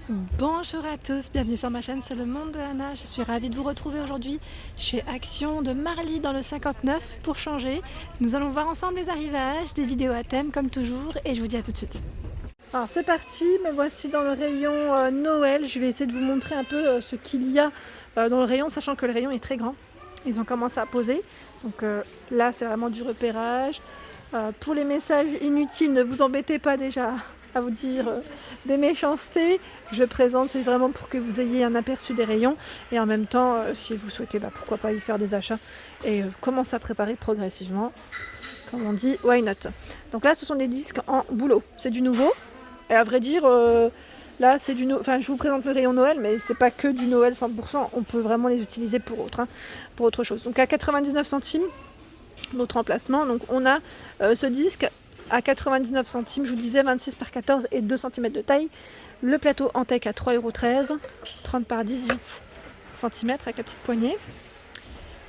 Bonjour à tous, bienvenue sur ma chaîne, c'est le monde de Anna. Je suis ravie de vous retrouver aujourd'hui chez Action de Marly dans le 59 pour changer. Nous allons voir ensemble les arrivages, des vidéos à thème comme toujours et je vous dis à tout de suite. Alors c'est parti, me voici dans le rayon Noël. Je vais essayer de vous montrer un peu ce qu'il y a dans le rayon, sachant que le rayon est très grand. Ils ont commencé à poser, donc là c'est vraiment du repérage. Pour les messages inutiles, ne vous embêtez pas déjà à vous dire des méchancetés. Je présente, c'est vraiment pour que vous ayez un aperçu des rayons et en même temps, si vous souhaitez, pourquoi pas y faire des achats et commencer à préparer progressivement. Comme on dit, why not. Donc là, ce sont des disques en bouleau. C'est du nouveau. Et à vrai dire, là, c'est du Enfin, je vous présente le rayon Noël, mais c'est pas que du Noël 100%. On peut vraiment les utiliser pour autre chose. Donc à 99 centimes, notre emplacement. Donc on a ce disque à 99 centimes, je vous disais 26 par 14 et 2 cm de taille. Le plateau en teck à 3,13 €, 30 par 18 cm avec la petite poignée.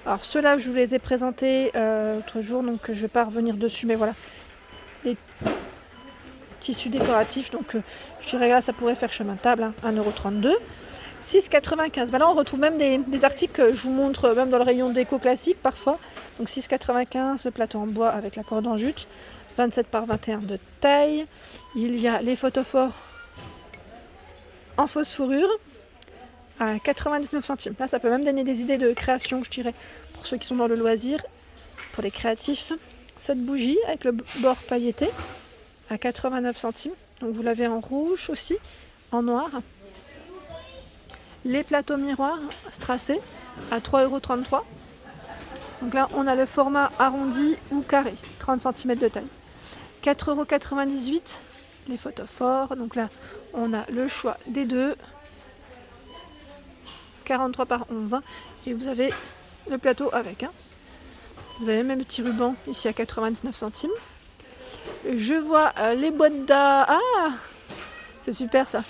Alors ceux-là, je vous les ai présentés l'autre jour, donc je ne vais pas revenir dessus, mais voilà. Les tissus décoratifs, donc je dirais là, ça pourrait faire chemin de table, 1,32 €. 6,95 €. Là, on retrouve même des articles que je vous montre même dans le rayon déco classique parfois. Donc 6,95 €, le plateau en bois avec la corde en jute, 27 par 21 de taille. Il y a les photophores en fausse fourrure à 99 centimes. Là, ça peut même donner des idées de création, je dirais, pour ceux qui sont dans le loisir, pour les créatifs. Cette bougie avec le bord pailleté à 89 centimes. Donc vous l'avez en rouge aussi, en noir. Les plateaux miroirs strassés à 3,33 €. Donc là, on a le format arrondi ou carré, 30 cm de taille. 4,98 €, les photophores. Donc là, on a le choix des deux. 43 par 11. Et vous avez le plateau avec. Vous avez même le petit ruban ici à 99 centimes. Je vois les boîtes c'est super ça.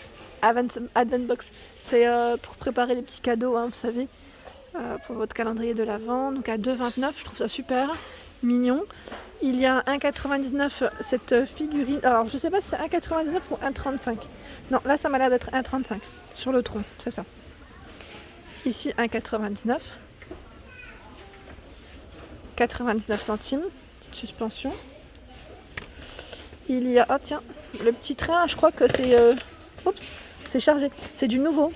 Advent Box. C'est pour préparer les petits cadeaux, vous savez, pour votre calendrier de l'Avent. Donc à 2,29 €, je trouve ça super mignon. Il y a 1,99 € cette figurine. Alors je sais pas si c'est 1,99 € ou 1,35 €. Non, là ça m'a l'air d'être 1,35 € sur le tronc, c'est ça. Ici 1,99 €. 99 centimes, petite suspension. Il y a, tiens, le petit train, je crois que c'est chargé. C'est du nouveau.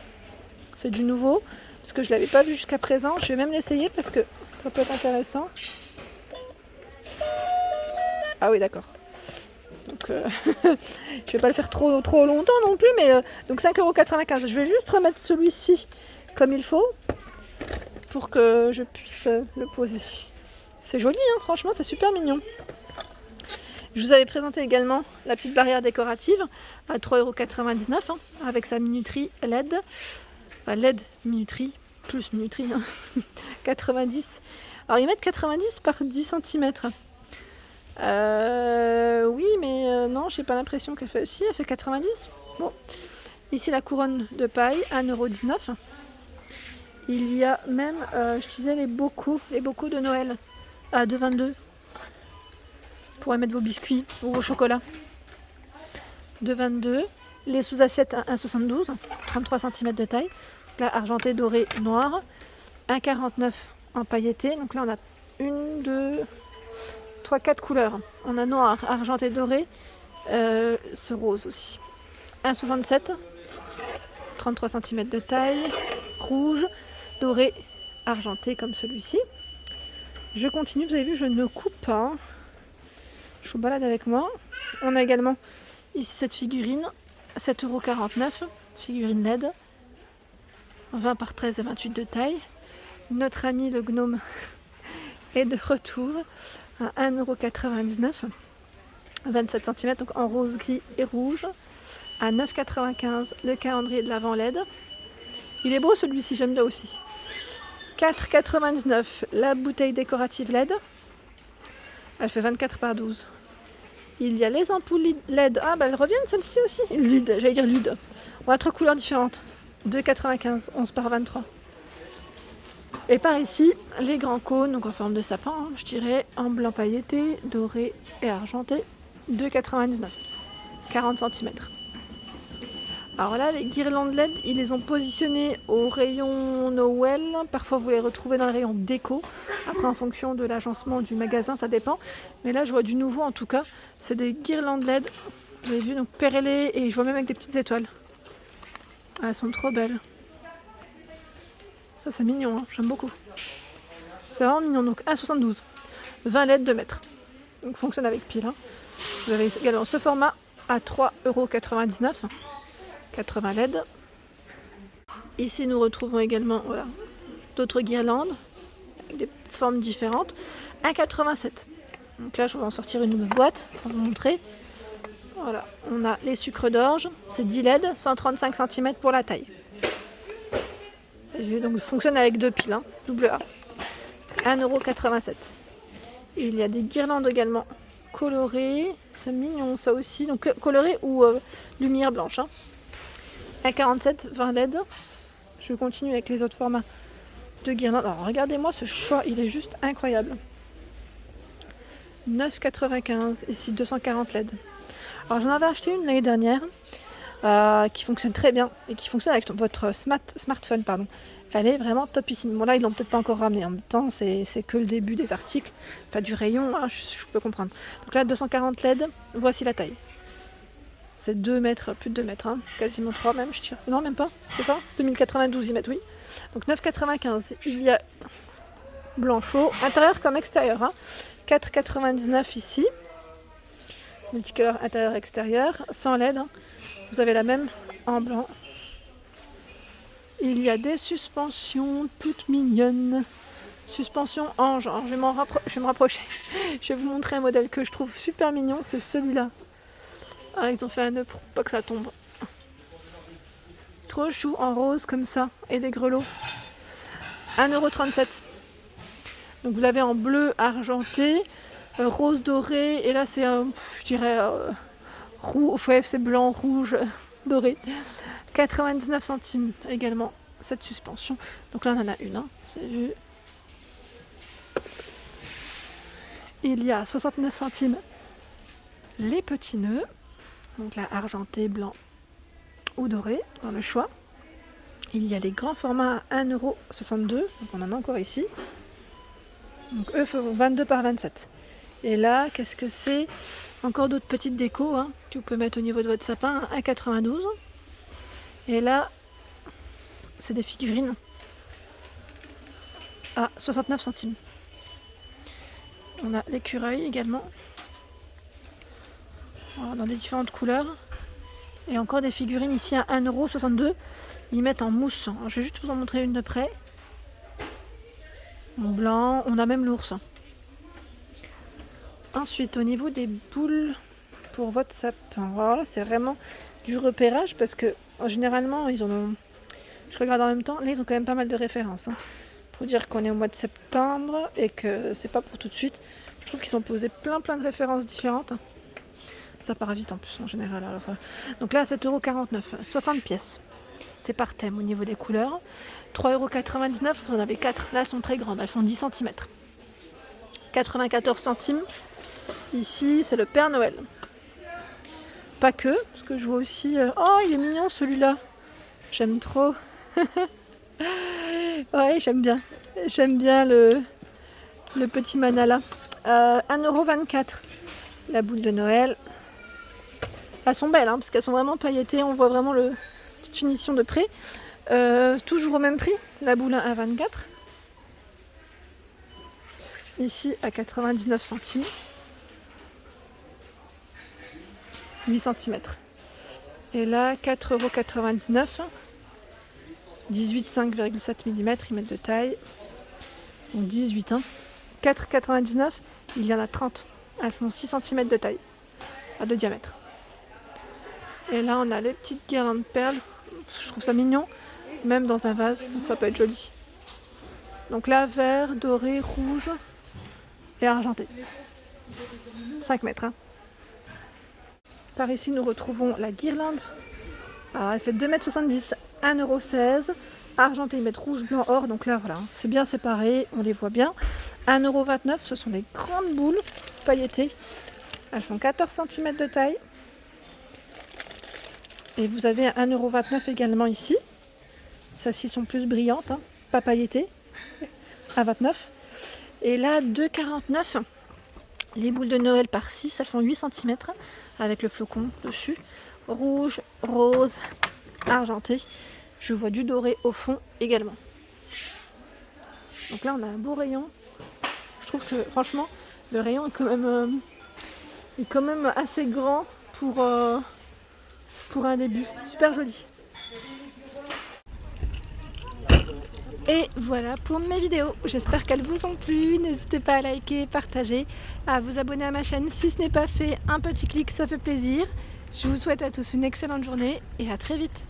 C'est du nouveau, parce que je ne l'avais pas vu jusqu'à présent. Je vais même l'essayer parce que ça peut être intéressant. Ah oui, d'accord. Donc, je vais pas le faire trop longtemps non plus, mais donc 5,95 €. Je vais juste remettre celui-ci comme il faut pour que je puisse le poser. C'est joli, franchement, c'est super mignon. Je vous avais présenté également la petite barrière décorative à 3,99 €, avec sa minuterie LED. Enfin, LED minuterie, plus minuterie, 90. Alors ils mettent 90 par 10 cm. Oui, mais non, j'ai pas l'impression qu'elle fait. Si, elle fait 90. Bon. Ici la couronne de paille, 1,19 €. Il y a même, je disais, les bocaux de Noël à 2,22 €. Pour mettre vos biscuits ou vos chocolats. 2,22 €. Les sous-assiettes à 1,72 €, 33 cm de taille. Là, argenté, doré, noir. 1,49 € en pailleté. Donc là, on a 1, 2, 3, 4 couleurs. On a noir, argenté, doré. Ce rose aussi. 1,67 €, 33 cm de taille. Rouge, doré, argenté comme celui-ci. Je continue, vous avez vu, je ne coupe pas. Je vous balade avec moi. On a également ici cette figurine, 7,49 €, figurine LED, 20 par 13 et 28 de taille. Notre ami le gnome est de retour à 1,99 €, 27 cm, donc en rose, gris et rouge. À 9,95 € le calendrier de l'Avent LED. Il est beau celui-ci, j'aime bien aussi. 4,99 € la bouteille décorative LED. Elle fait 24 par 12. Il y a les ampoules LED. Elles reviennent celles-ci aussi. J'allais dire LED. On a 3 couleurs différentes. 2,95 €, 11 par 23. Et par ici, les grands cônes, donc en forme de sapin, je dirais, en blanc pailleté, doré et argenté. 2,99 €, 40 cm. Alors là, les guirlandes LED, ils les ont positionnées au rayon Noël. Parfois, vous les retrouvez dans le rayon déco. Après, en fonction de l'agencement du magasin, ça dépend. Mais là, je vois du nouveau en tout cas. C'est des guirlandes LED. Vous avez vu, donc perlées, et je vois même avec des petites étoiles. Ah, elles sont trop belles. Ça, c'est mignon, hein. J'aime beaucoup. C'est vraiment mignon. Donc 1,72. 20 LED 2 mètres. Donc fonctionne avec pile. Hein. Vous avez également ce format à 3,99 €. 80 LED. Ici, nous retrouvons également voilà, d'autres guirlandes avec des formes différentes. 1,87 €. Donc là, je vais en sortir une nouvelle boîte pour vous montrer. Voilà, on a les sucres d'orge, c'est 10 LED, 135 cm pour la taille. Donc il fonctionne avec 2 piles, hein, double A. 1,87 €. Il y a des guirlandes également colorées, c'est mignon ça aussi, donc colorées ou lumière blanche. Hein. 1,47 €, 20 LED. Je continue avec les autres formats de guirlandes. Alors regardez-moi ce choix, il est juste incroyable. 9,95 €, ici 240 LED. Alors j'en avais acheté une l'année dernière qui fonctionne très bien et qui fonctionne avec votre smartphone. Pardon. Elle est vraiment topissime. Bon là ils l'ont peut-être pas encore ramené. En même temps c'est que le début des articles, enfin du rayon, hein, je peux comprendre. Donc là 240 LED, voici la taille. C'est 2 mètres, plus de 2 mètres, hein, quasiment 3 même je tire. Non même pas, c'est pas 2092 ils mettent, oui. Donc 9,95 €. Il y a blanc chaud, intérieur comme extérieur. Hein. 4,99 € ici. Multicolore intérieur-extérieur, sans LED. Hein. Vous avez la même en blanc. Il y a des suspensions toutes mignonnes. Suspension ange. Alors, je vais me rapprocher. Je vais vous montrer un modèle que je trouve super mignon. C'est celui-là. Ah, ils ont fait un nœud pour pas que ça tombe. Trop chou en rose comme ça. Et des grelots. 1,37 €. Donc vous l'avez en bleu argenté. Rose doré, et là c'est je dirais rouge, ouais, c'est blanc, rouge, doré. 99 centimes également cette suspension. Donc là on en a une, hein, vous avez vu. Il y a 69 centimes les petits nœuds. Donc là argenté, blanc ou doré dans le choix. Il y a les grands formats à 1,62 €. Donc on en a encore ici. Donc eux font 22 par 27. Et là, qu'est-ce que c'est? Encore d'autres petites décos hein, que vous pouvez mettre au niveau de votre sapin, 1,92 €. Et là, c'est des figurines à 69 centimes. On a l'écureuil également, dans des différentes couleurs. Et encore des figurines ici à 1,62 €. Ils mettent en mousse. Alors, je vais juste vous en montrer une de près. En blanc, on a même l'ours. Ensuite, au niveau des boules pour votre sapin, voilà, c'est vraiment du repérage parce que généralement, ils en ont. Je regarde en même temps, là ils ont quand même pas mal de références. Hein, pour dire qu'on est au mois de septembre et que c'est pas pour tout de suite. Je trouve qu'ils ont posé plein de références différentes. Ça part vite en plus en général. Alors, voilà. Donc là, 7,49 €, 60 pièces. C'est par thème au niveau des couleurs. 3,99 €, vous en avez 4. Là, elles sont très grandes, elles font 10 cm. 94 centimes. Ici, c'est le Père Noël. Pas que, parce que je vois aussi... Oh, il est mignon celui-là. J'aime trop. Ouais, j'aime bien. J'aime bien le petit manala. 1,24 €. La boule de Noël. Elles sont belles, hein, parce qu'elles sont vraiment pailletées. On voit vraiment la petite finition de près. Toujours au même prix. La boule à 1,24 €. Ici, à 99 centimes. 8 cm. Et là, 4,99 €. 18, 5,7 mm, ils mettent de taille. Donc 18, hein. 4,99 €, il y en a 30. Elles font 6 cm de taille, de diamètre. Et là, on a les petites guirlandes de perles. Je trouve ça mignon. Même dans un vase, ça peut être joli. Donc là, vert, doré, rouge et argenté. 5 mètres. Hein. Par ici, nous retrouvons la guirlande. Alors, elle fait 2,70 m, 1,16 €. Argenté, ils mettent rouge, blanc, or. Donc là, voilà, c'est bien séparé, on les voit bien. 1,29 €, ce sont des grandes boules pailletées. Elles font 14 cm de taille. Et vous avez 1,29 € également ici. Celles-ci sont plus brillantes, hein, pas pailletées, à 29. Et là, 2,49 €. Les boules de Noël par 6, elles font 8 cm avec le flocon dessus. Rouge, rose, argenté. Je vois du doré au fond également. Donc là, on a un beau rayon. Je trouve que franchement, le rayon est quand même assez grand pour un début. Super joli. Et voilà pour mes vidéos. J'espère qu'elles vous ont plu. N'hésitez pas à liker, partager, à vous abonner à ma chaîne si ce n'est pas fait. Un petit clic, ça fait plaisir. Je vous souhaite à tous une excellente journée et à très vite.